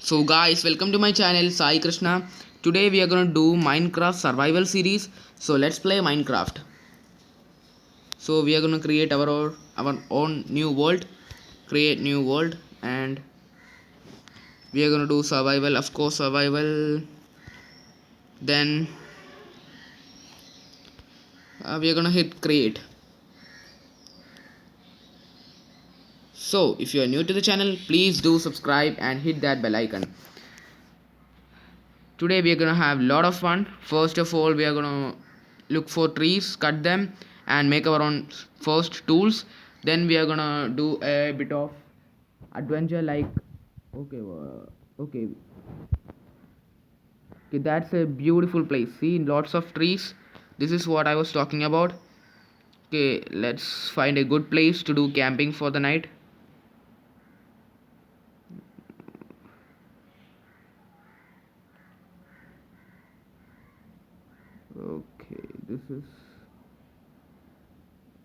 So guys, welcome to my channel Sai Krishna. Today we are gonna do Minecraft survival series. So let's play Minecraft. So we are gonna create our own new world. Create new world, and we are gonna do survival, of course survival. Then we are gonna hit create. So if you are new to the channel, please do subscribe and hit that bell icon. Today we are gonna have a lot of fun. First of all, we are gonna look for trees, cut them, and make our own first tools. Then we are gonna do a bit of adventure, like okay, okay, okay. That's a beautiful place. See, lots of trees. This is what I was talking about. Okay, let's find a good place to do camping for the night. Okay, this is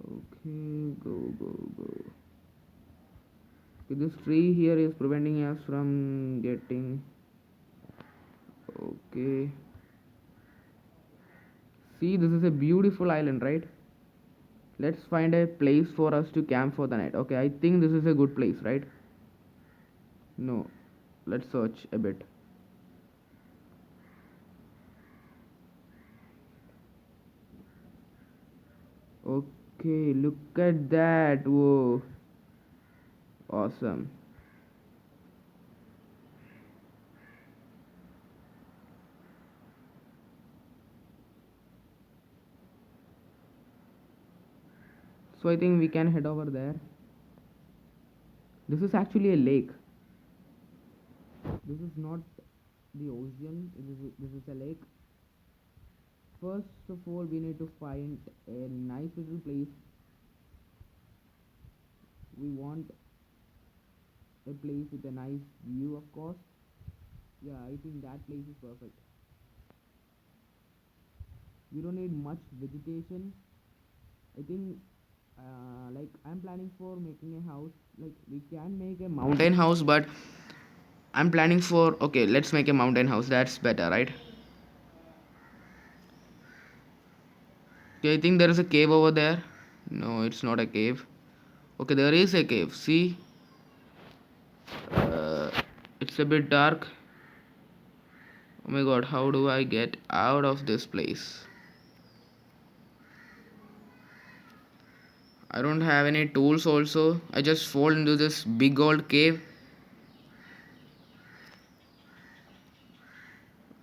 okay. Go. Okay, this tree here is preventing us from getting. Okay. See, this is a beautiful island, right? Let's find a place for us to camp for the night. Okay, I think this is a good place, right? No. Let's search a bit. Okay, look at that. Whoa. Awesome. So I think we can head over there. This is actually a lake. This is not the ocean. This is a lake. First of all, we need to find a nice little place. We want a place with a nice view, of course. Yeah, I think that place is perfect. We don't need much vegetation. I think like I'm planning for making a house. Like we can make a mountain house, but I'm planning for, okay, let's make a mountain house. That's better, right? Okay, I think there is a cave over there. No, it's not a cave. Okay, there is a cave. See, uh, it's a bit dark. Oh my god, how do I get out of this place? I don't have any tools also. I just fall into this big old cave.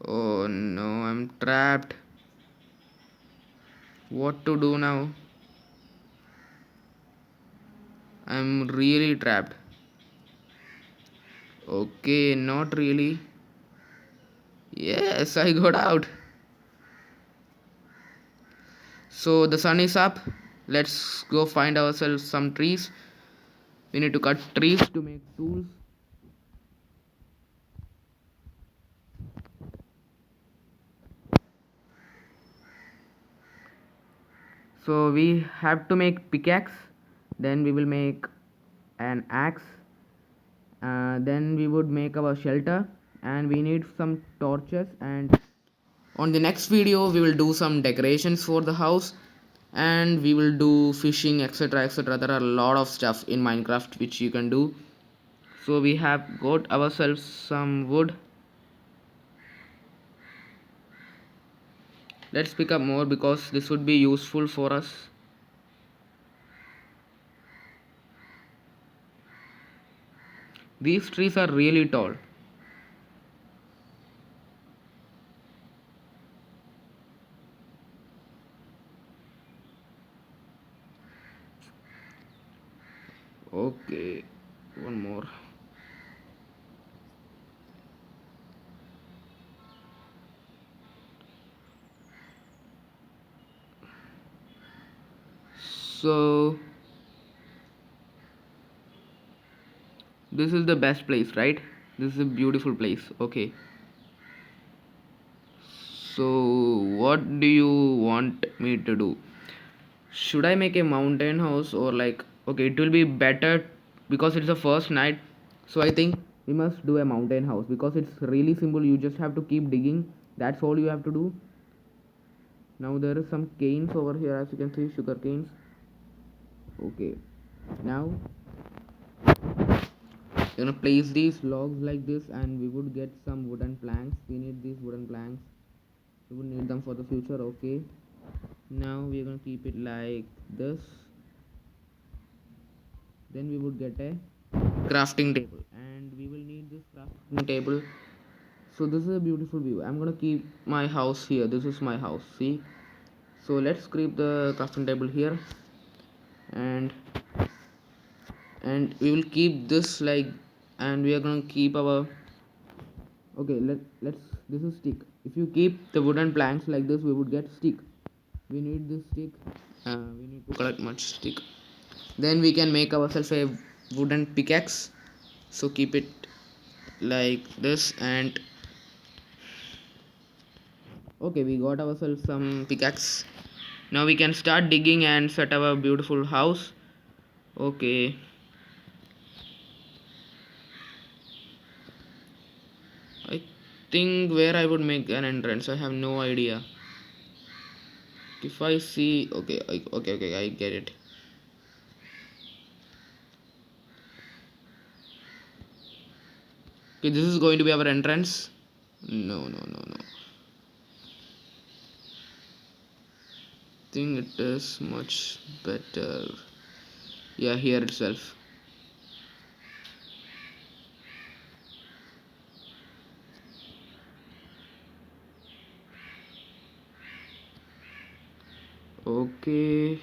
Oh no, I'm trapped. What to do now? I'm really trapped. Okay, not really. Yes, I got out. So the sun is up. Let's go find ourselves some trees. We need to cut trees to make tools. So we have to make pickaxe. Then we will make an axe. Then we would make our shelter, and we need some torches. And on the next video we will do some decorations for the house, and we will do fishing, etc, etc. There are a lot of stuff in Minecraft which you can do. So we have got ourselves some wood. Let's pick up more because this would be useful for us. These trees are really tall. Okay, one more. So this is the best place, right? This is a beautiful place. Okay, so what do you want me to do? Should I make a mountain house, or like, okay, it will be better because it's the first night. So I think we must do a mountain house because it's really simple. You just have to keep digging. That's all you have to do. Now there is some canes over here, as you can see, sugar canes. Okay, now you're gonna place these logs like this, and we would get some wooden planks. We need these wooden planks. We would need them for the future. Okay, now we're gonna keep it like this. Then we would get a crafting table, and we will need this crafting table. So this is a beautiful view. I'm gonna keep my house here. This is my house, see. So let's keep the crafting table here, and we will keep this like, and we are gonna keep our, okay, let's this is stick. If you keep the wooden planks like this, we would get stick. We need this stick. We need to collect much stick. Then we can make ourselves a wooden pickaxe. So keep it like this, and okay, we got ourselves some pickaxe. Now we can start digging and set our beautiful house. Okay, I think where I would make an entrance, I have no idea. If I see, okay, okay, I get it. Okay, this is going to be our entrance. No. Think it is much better. Yeah, here itself. Okay,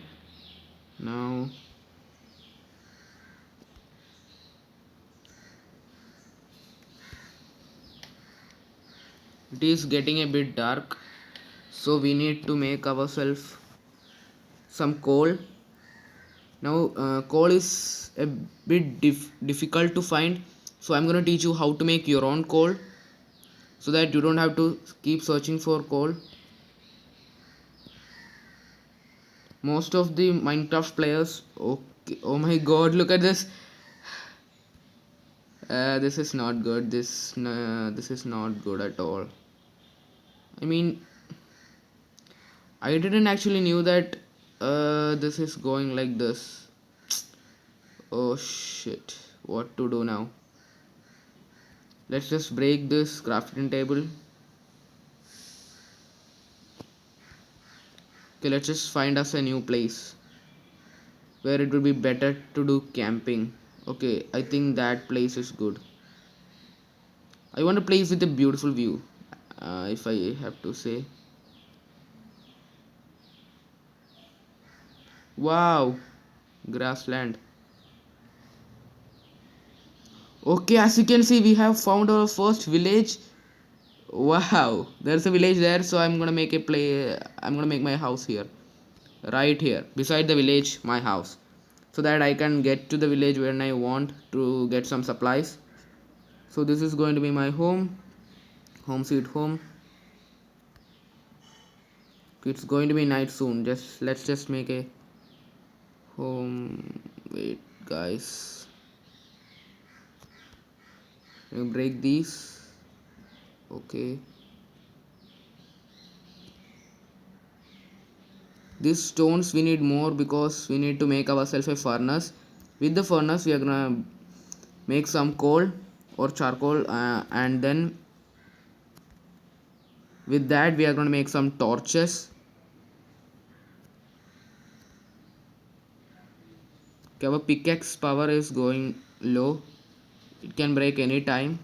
now it is getting a bit dark, so we need to make ourselves some coal. Now coal is a bit difficult to find, so I'm gonna teach you how to make your own coal, so that you don't have to keep searching for coal. Most of the Minecraft players, okay, oh my god, look at this. This is not good. This is not good at all. I mean, I didn't actually knew that this is going like this. Oh shit, what to do now? Let's just break this crafting table. Okay, let's just find us a new place where it will be better to do camping. Okay, I think that place is good. I want a place with a beautiful view, if I have to say. Wow, grassland. Okay, as you can see, we have found our first village. Wow, there's a village there, so I'm gonna make my house here, right here, beside the village, my house, so that I can get to the village when I want to get some supplies. So this is going to be my home sweet home. It's going to be night soon. Let's just make a home. Wait, guys, break these. Okay. These stones we need more because we need to make ourselves a furnace. With the furnace we are gonna make some coal or charcoal, and then with that we are gonna make some torches. Okay, our pickaxe power is going low. It can break any time.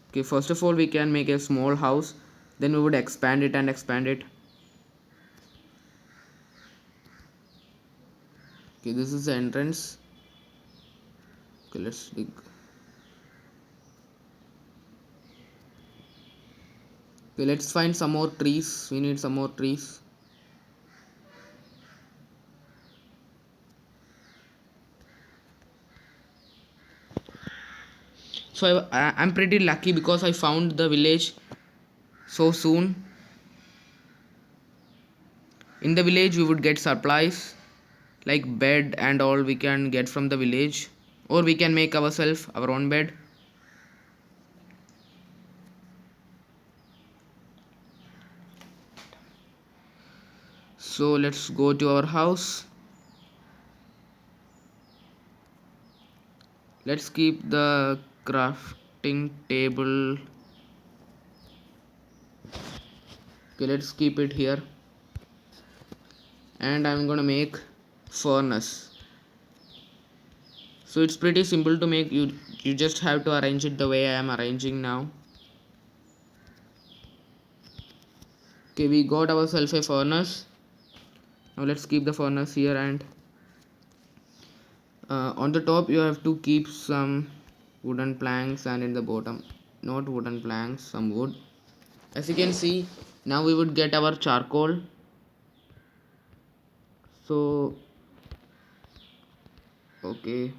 Okay, first of all we can make a small house, then we would expand it and expand it. Okay, this is the entrance. Okay, let's dig. Okay, let's find some more trees. We need some more trees. So I'm pretty lucky because I found the village so soon. In the village we would get supplies. like bed and all we can get from the village, or we can make ourselves our own bed. So let's go to our house. Let's keep the crafting table. Okay, let's keep it here. And I'm gonna make furnace. So it's pretty simple to make. You just have to arrange it the way I am arranging now. Okay, we got ourselves a furnace. Now let's keep the furnace here, and on the top you have to keep some wooden planks, and in the bottom not wooden planks, some wood. As you can see, now we would get our charcoal. So okay,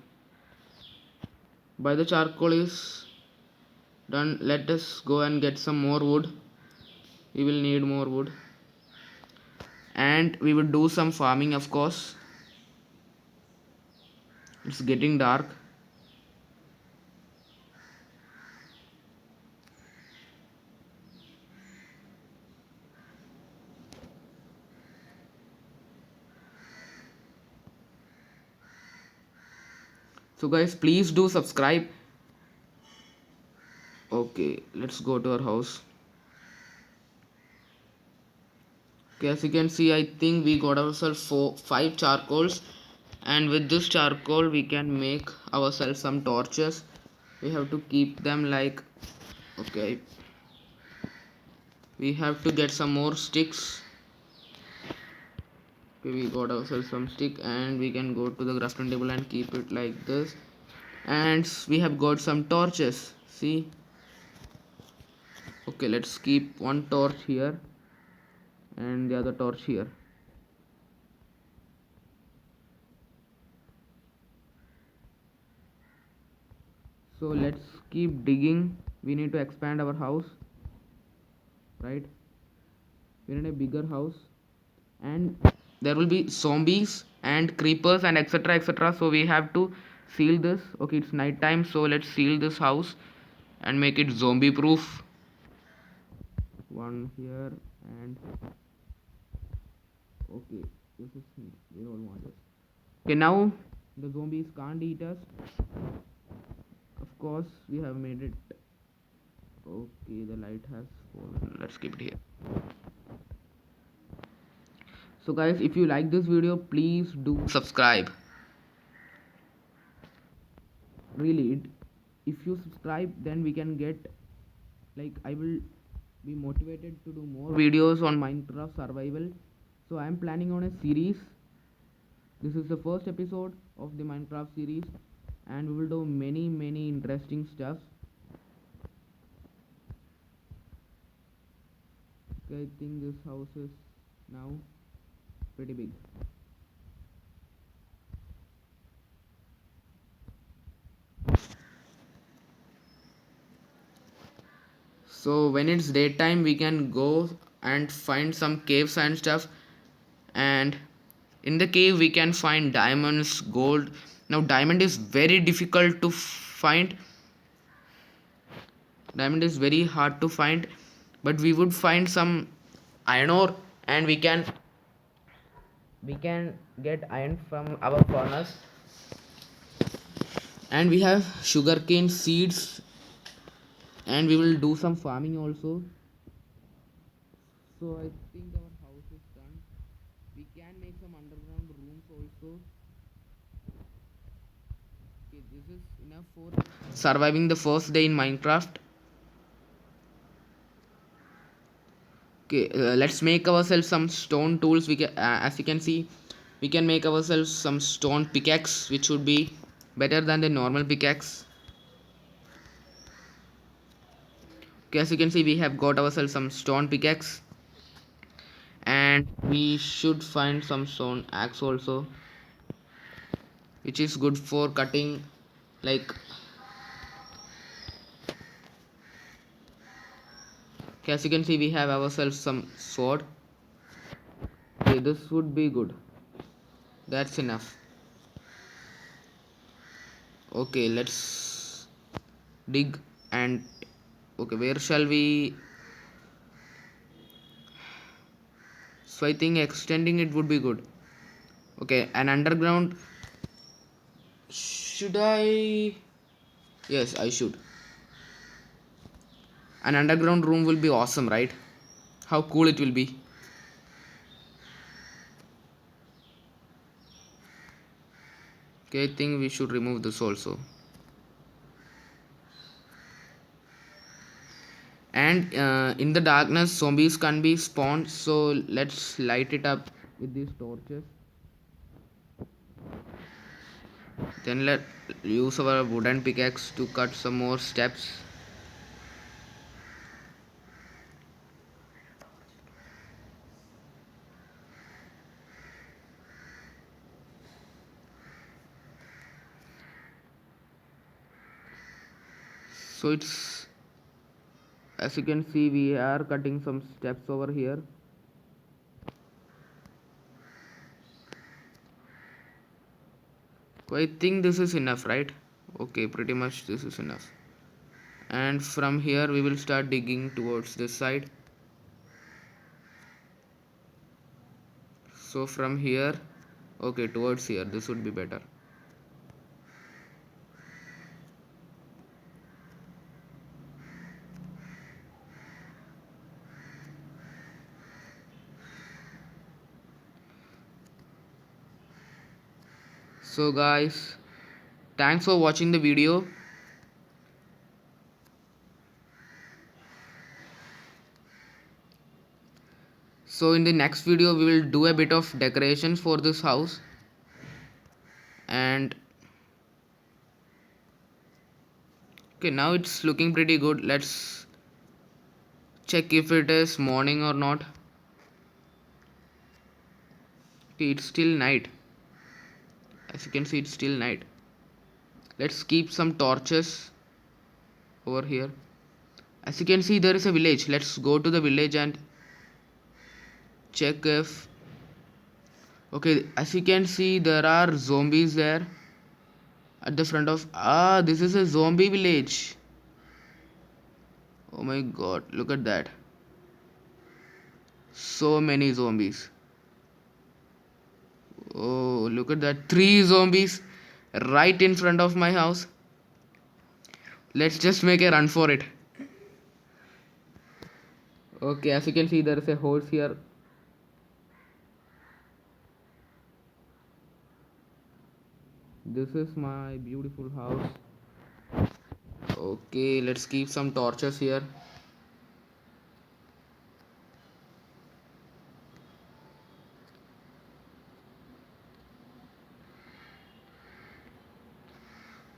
by the charcoal is done, let us go and get some more wood. We will need more wood, and we will do some farming, of course. It's getting dark. So guys, please do subscribe. Okay, let's go to our house. Okay, as you can see, I think we got ourselves 5 charcoals, and with this charcoal we can make ourselves some torches. We have to keep them like, okay, we have to get some more sticks. Okay, we got ourselves some stick, and we can go to the crafting table and keep it like this. And we have got some torches, see. Okay, let's keep one torch here and the other torch here. So let's keep digging. We need to expand our house, right? We need a bigger house, and there will be zombies and creepers and etc etc, so we have to seal this. Okay, it's night time, so let's seal this house and make it zombie proof. One here, and okay, this is, we don't want this. Okay, now the zombies can't eat us. Of course, we have made it. Okay, the light has fallen. Let's keep it here. So guys, if you like this video, please do subscribe. Really, if you subscribe, then we can get, like, I will be motivated to do more videos on Minecraft survival. So I am planning on a series. This is the first episode of the Minecraft series, and we will do many interesting stuff. Okay, I think this house is now pretty big. So when it's daytime, we can go and find some caves and stuff, and in the cave we can find diamonds, gold. Now diamond is very difficult to find. Diamond is very hard to find, but we would find some iron ore, and we can get iron from our furnace. And we have sugarcane seeds, and we will do some farming also. So I think our house is done. We can make some underground rooms also. Okay, this is enough for surviving the first day in Minecraft. Okay, let's make ourselves some stone tools. We can, as you can see, we can make ourselves some stone pickaxe, which would be better than the normal pickaxe. Okay, as you can see, we have got ourselves some stone pickaxe, and we should find some stone axe also, which is good for cutting, like. Okay, as you can see, we have ourselves some sword. Okay, this would be good. That's enough. Okay, let's dig. And okay, where shall we? So I think extending it would be good. Okay, an underground. Should I? Yes, I should. An underground room will be awesome, right? How cool it will be. Okay, I think we should remove this also. And in the darkness, zombies can be spawned. So let's light it up with these torches. Then let use our wooden pickaxe to cut some more steps. So it's, as you can see, we are cutting some steps over here. So I think this is enough, right? Okay, pretty much this is enough. And from here we will start digging towards this side. So from here, okay, towards here, this would be better. So guys, thanks for watching the video. So in the next video we will do a bit of decorations for this house. And okay, now it's looking pretty good. Let's check if it is morning or not. Okay, it's still night. As you can see, it's still night. Let's keep some torches over here. As you can see, there is a village. Let's go to the village and check if, okay, as you can see, there are zombies there at the front of, this is a zombie village. Oh my god, look at that. So many zombies. Oh, look at that. 3 zombies right in front of my house. Let's just make a run for it. Okay, as you can see, there is a horse here. This is my beautiful house. Okay, let's keep some torches here.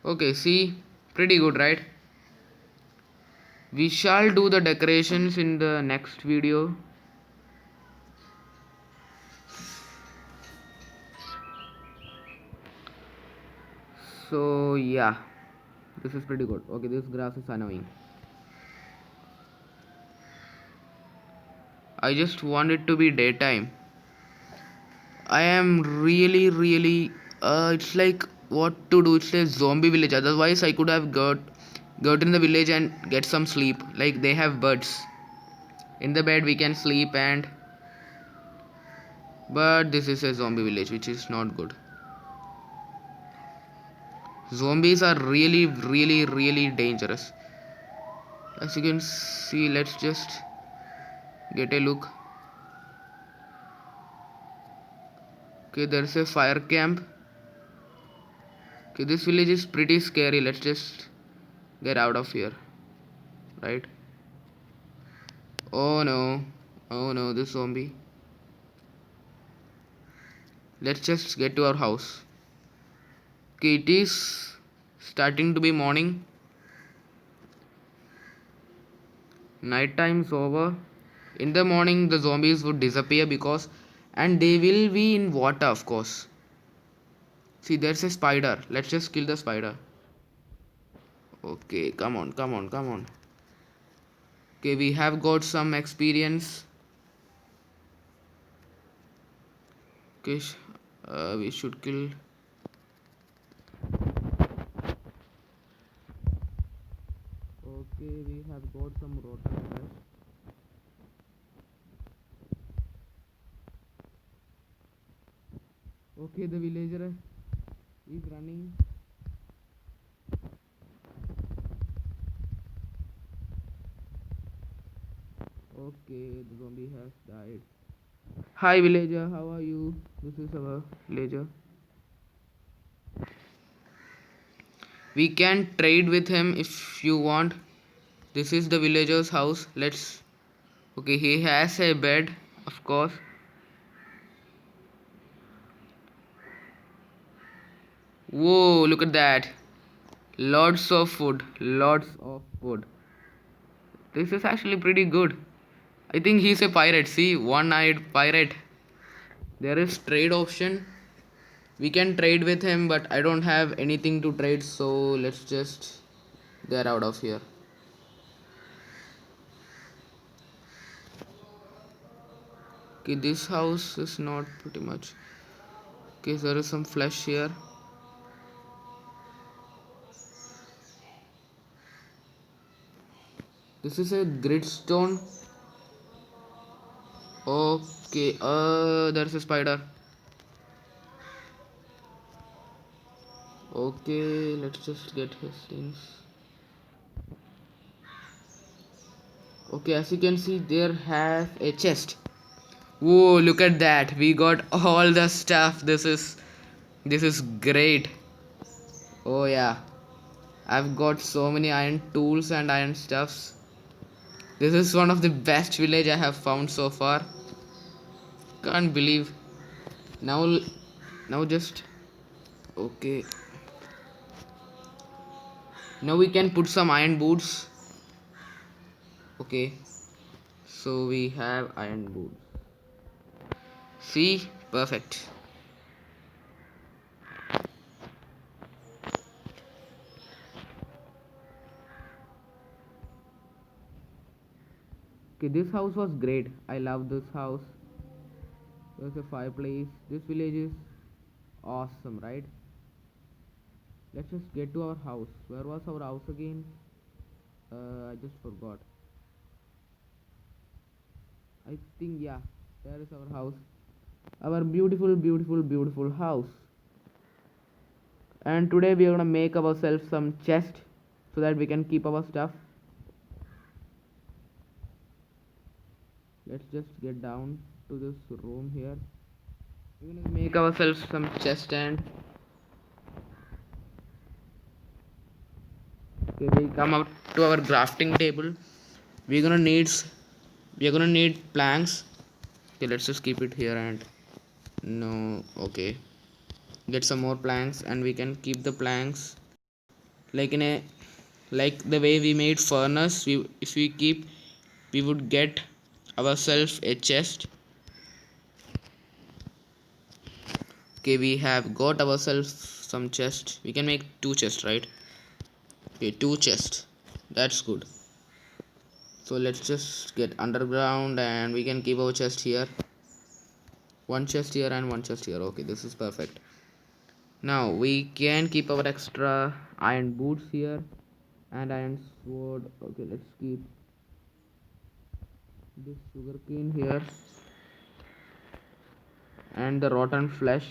Okay, see, pretty good, right? We shall do the decorations in the next video. So yeah, this is pretty good. Okay, this grass is annoying. I just want it to be daytime. I am really it's like what to do. It's a zombie village. Otherwise I could have got in the village and get some sleep. Like they have birds. In the bed we can sleep, and but this is a zombie village, which is not good. Zombies are really dangerous. As you can see, let's just get a look. Okay, there's a fire camp. Okay, this village is pretty scary. Let's just get out of here, right? Oh no, oh no, this zombie. Let's just get to our house. Okay, it is starting to be morning. Night time's over. In the morning the zombies would disappear, because, and they will be in water, of course. See, there's a spider. Let's just kill the spider. Okay, come on, come on, come on. Okay, we have got some experience. Okay, We should kill. Okay, we have got some rotten flesh. Okay, the villager is running. Okay, the zombie has died. Hi villager, how are you? This is our villager. We can trade with him if you want. This is the villager's house. Let's. Okay, he has a bed, of course. Whoa, look at that. Lots of food. Lots of food. This is actually pretty good. I think he's a pirate. See, one-eyed pirate. There is trade option. We can trade with him, but I don't have anything to trade, so let's just get out of here. Okay, this house is not pretty much. Okay, there is some flesh here. This is a gridstone. Okay, there's a spider. Okay, let's just get his things. Okay, as you can see, there has a chest. Whoa, look at that. We got all the stuff. This is great. Oh yeah. I've got so many iron tools and iron stuffs. This is one of the best village I have found so far. Can't believe. Now just okay. Now we can put some iron boots. Okay. So we have iron boots. See? Perfect. Okay, this house was great. I love this house. There's a fireplace. This village is awesome, right? Let's just get to our house. Where was our house again? I just forgot. I think, yeah, there is our house. Our beautiful, beautiful, beautiful house. And today we are gonna make ourselves some chest so that we can keep our stuff. Let's just get down to this room here. We're gonna make ourselves some chest and okay, we come out to our crafting table. We're gonna need planks. Okay, let's just keep it here and no, okay. Get some more planks and we can keep the planks like in a like the way we made furnace. If we keep, we would get ourselves a chest. Okay, we have got ourselves some chest. We can make 2 chests, right? Okay, 2 chests. That's good. So let's just get underground and we can keep our chest here. 1 chest here and 1 chest here. Okay, this is perfect. Now we can keep our extra iron boots here and iron sword. Okay, let's keep this sugarcane here and the rotten flesh.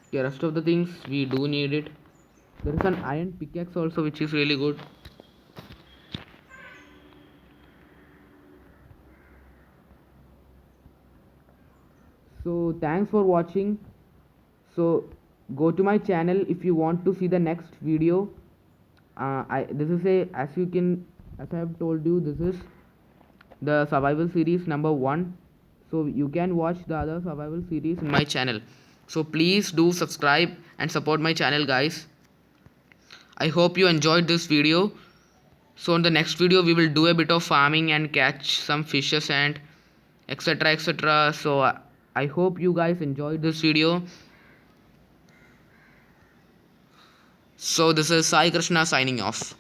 Okay, rest of the things we do need it. There is an iron pickaxe also, which is really good. So thanks for watching. So go to my channel if you want to see the next video. This is a as I have told you, this is the survival series number 1. So you can watch the other survival series in my channel. So please do subscribe and support my channel, guys. I hope you enjoyed this video. So in the next video we will do a bit of farming and catch some fishes and etc etc. So I hope you guys enjoyed this video. So this is Sai Krishna signing off.